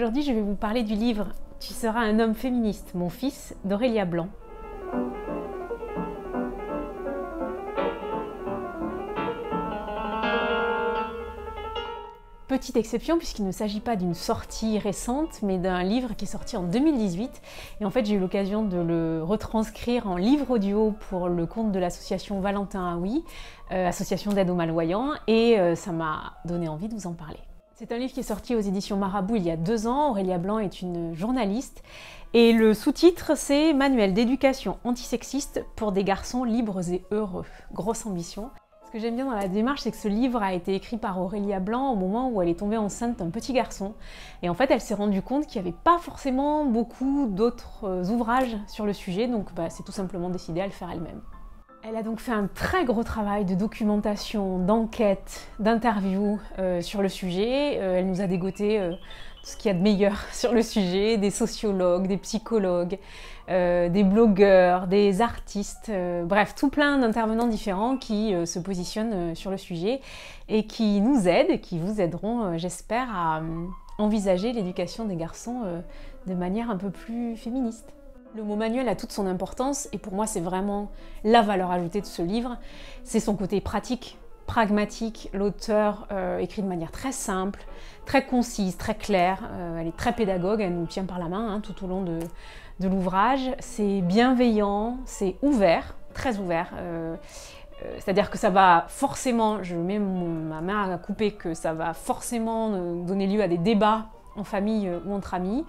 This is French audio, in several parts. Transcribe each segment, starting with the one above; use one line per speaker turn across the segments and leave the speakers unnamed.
Aujourd'hui, je vais vous parler du livre « Tu seras un homme féministe, mon fils » d'Aurélia Blanc. Petite exception puisqu'il ne s'agit pas d'une sortie récente, mais d'un livre qui est sorti en 2018. Et en fait, j'ai eu l'occasion de le retranscrire en livre audio pour le compte de l'association Valentin Aoui, association d'aide aux malvoyants, et ça m'a donné envie de vous en parler. C'est un livre qui est sorti aux éditions Marabout il y a 2 ans. Aurélia Blanc est une journaliste et le sous-titre c'est « Manuel d'éducation antisexiste pour des garçons libres et heureux ». Grosse ambition. Ce que j'aime bien dans la démarche, c'est que ce livre a été écrit par Aurélia Blanc au moment où elle est tombée enceinte d'un petit garçon. Et en fait, elle s'est rendue compte qu'il n'y avait pas forcément beaucoup d'autres ouvrages sur le sujet, donc c'est tout simplement décidé à le faire elle-même. Elle a donc fait un très gros travail de documentation, d'enquête, d'interview sur le sujet. Elle nous a dégoté tout ce qu'il y a de meilleur sur le sujet, des sociologues, des psychologues, des blogueurs, des artistes, bref, tout plein d'intervenants différents qui se positionnent sur le sujet et qui nous aident, qui vous aideront, j'espère, à envisager l'éducation des garçons de manière un peu plus féministe. Le mot manuel a toute son importance et pour moi c'est vraiment la valeur ajoutée de ce livre. C'est son côté pratique, pragmatique. L'auteur écrit de manière très simple, très concise, très claire. Elle est très pédagogue, elle nous tient par la main tout au long de l'ouvrage. C'est bienveillant, c'est ouvert, très ouvert. C'est-à-dire que ça va forcément, je mets ma main à couper, que ça va forcément donner lieu à des débats en famille ou entre amis.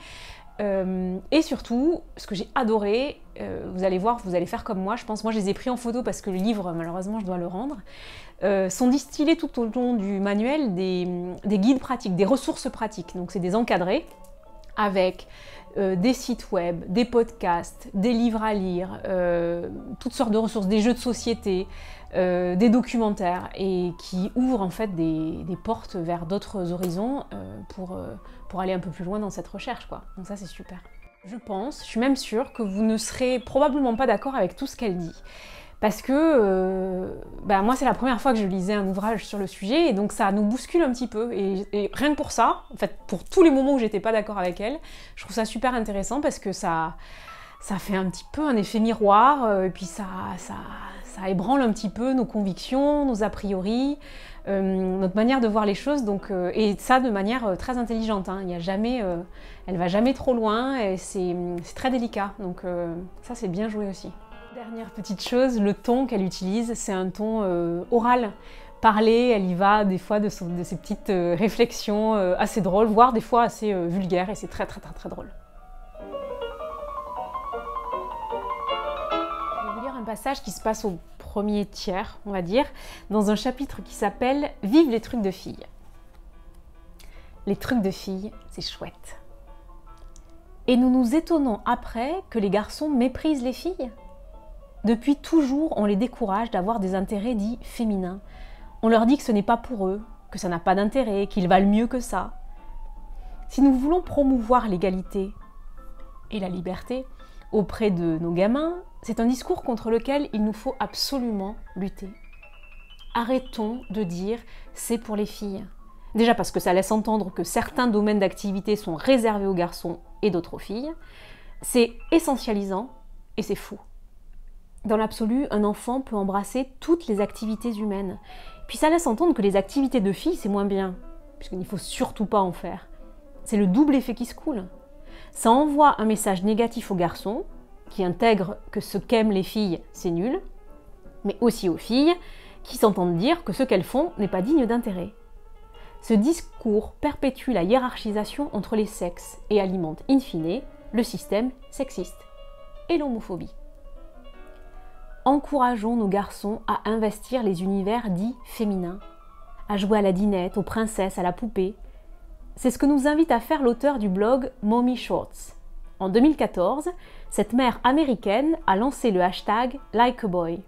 Et surtout, ce que j'ai adoré, vous allez voir, vous allez faire comme moi, je pense. Moi, je les ai pris en photo parce que le livre, malheureusement, je dois le rendre. Sont distillés tout au long du manuel des guides pratiques, des ressources pratiques. Donc, c'est des encadrés avec des sites web, des podcasts, des livres à lire, toutes sortes de ressources, des jeux de société, des documentaires et qui ouvrent en fait des portes vers d'autres horizons pour aller un peu plus loin dans cette recherche, quoi. Donc ça c'est super. Je suis même sûre que vous ne serez probablement pas d'accord avec tout ce qu'elle dit. Parce que moi c'est la première fois que je lisais un ouvrage sur le sujet et donc ça nous bouscule un petit peu et rien que pour ça, en fait pour tous les moments où j'étais pas d'accord avec elle, je trouve ça super intéressant parce que ça fait un petit peu un effet miroir et puis ça ébranle un petit peu nos convictions, nos a priori, notre manière de voir les choses, donc, et ça de manière très intelligente. Il y a jamais, elle va jamais trop loin et c'est très délicat, donc ça c'est bien joué aussi. Dernière petite chose, le ton qu'elle utilise, c'est un ton oral. Parler, elle y va des fois de ses petites réflexions assez drôles, voire des fois assez vulgaires, et c'est très drôle. Je vais vous lire un passage qui se passe au premier tiers, on va dire, dans un chapitre qui s'appelle « Vive les trucs de filles ». Les trucs de filles, c'est chouette. Et nous nous étonnons après que les garçons méprisent les filles. Depuis toujours, on les décourage d'avoir des intérêts dits féminins. On leur dit que ce n'est pas pour eux, que ça n'a pas d'intérêt, qu'ils valent mieux que ça. Si nous voulons promouvoir l'égalité et la liberté auprès de nos gamins, c'est un discours contre lequel il nous faut absolument lutter. Arrêtons de dire « c'est pour les filles ». Déjà parce que ça laisse entendre que certains domaines d'activité sont réservés aux garçons et d'autres aux filles. C'est essentialisant et c'est fou. Dans l'absolu, un enfant peut embrasser toutes les activités humaines. Puis ça laisse entendre que les activités de filles, c'est moins bien, puisqu'il ne faut surtout pas en faire. C'est le double effet qui se coule. Ça envoie un message négatif aux garçons, qui intègrent que ce qu'aiment les filles, c'est nul, mais aussi aux filles, qui s'entendent dire que ce qu'elles font n'est pas digne d'intérêt. Ce discours perpétue la hiérarchisation entre les sexes et alimente in fine le système sexiste et l'homophobie. Encourageons nos garçons à investir les univers dits féminins, à jouer à la dinette, aux princesses, à la poupée. C'est ce que nous invite à faire l'auteur du blog Mommy Shorts. En 2014, cette mère américaine a lancé le hashtag Like a Boy,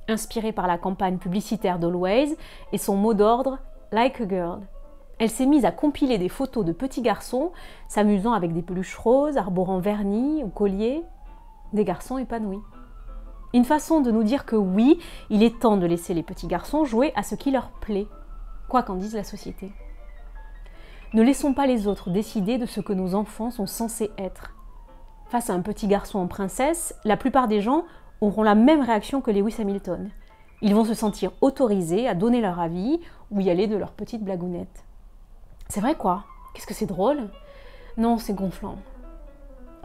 inspiré par la campagne publicitaire d'Always et son mot d'ordre Like a Girl. Elle s'est mise à compiler des photos de petits garçons s'amusant avec des peluches roses, arborant vernis ou colliers, des garçons épanouis. Une façon de nous dire que oui, il est temps de laisser les petits garçons jouer à ce qui leur plaît, quoi qu'en dise la société. Ne laissons pas les autres décider de ce que nos enfants sont censés être. Face à un petit garçon en princesse, la plupart des gens auront la même réaction que Lewis Hamilton. Ils vont se sentir autorisés à donner leur avis ou y aller de leur petite blagounette. C'est vrai quoi? Qu'est-ce que c'est drôle? Non, c'est gonflant.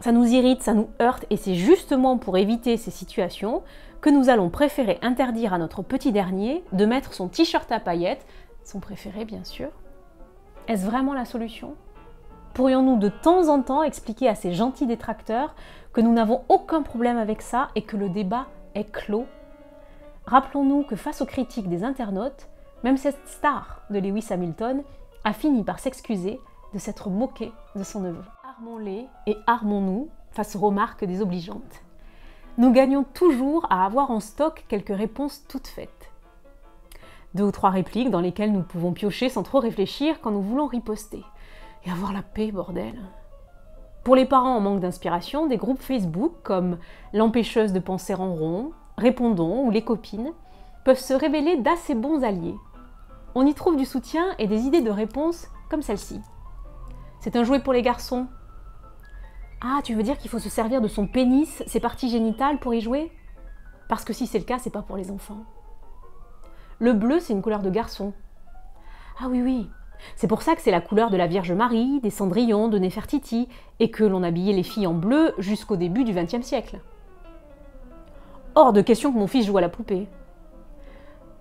Ça nous irrite, ça nous heurte et c'est justement pour éviter ces situations que nous allons préférer interdire à notre petit dernier de mettre son t-shirt à paillettes, son préféré bien sûr. Est-ce vraiment la solution? Pourrions-nous de temps en temps expliquer à ces gentils détracteurs que nous n'avons aucun problème avec ça et que le débat est clos? Rappelons-nous que face aux critiques des internautes, même cette star de Lewis Hamilton a fini par s'excuser de s'être moqué de son neveu. Armons-les et armons-nous face aux remarques désobligeantes. Nous gagnons toujours à avoir en stock quelques réponses toutes faites. 2 ou 3 répliques dans lesquelles nous pouvons piocher sans trop réfléchir quand nous voulons riposter. Et avoir la paix, bordel. Pour les parents en manque d'inspiration, des groupes Facebook comme l'empêcheuse de penser en rond, Répondons ou les copines peuvent se révéler d'assez bons alliés. On y trouve du soutien et des idées de réponse comme celle-ci. C'est un jouet pour les garçons. Ah, tu veux dire qu'il faut se servir de son pénis, ses parties génitales pour y jouer? Parce que si c'est le cas, c'est pas pour les enfants. Le bleu, c'est une couleur de garçon. Ah oui, oui. C'est pour ça que c'est la couleur de la Vierge Marie, des Cendrillon, de Néfertiti, et que l'on habillait les filles en bleu jusqu'au début du XXe siècle. Hors de question que mon fils joue à la poupée.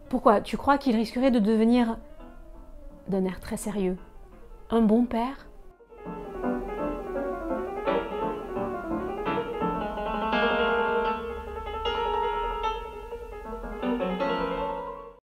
Pourquoi? Tu crois qu'il risquerait de devenir, d'un air très sérieux, un bon père?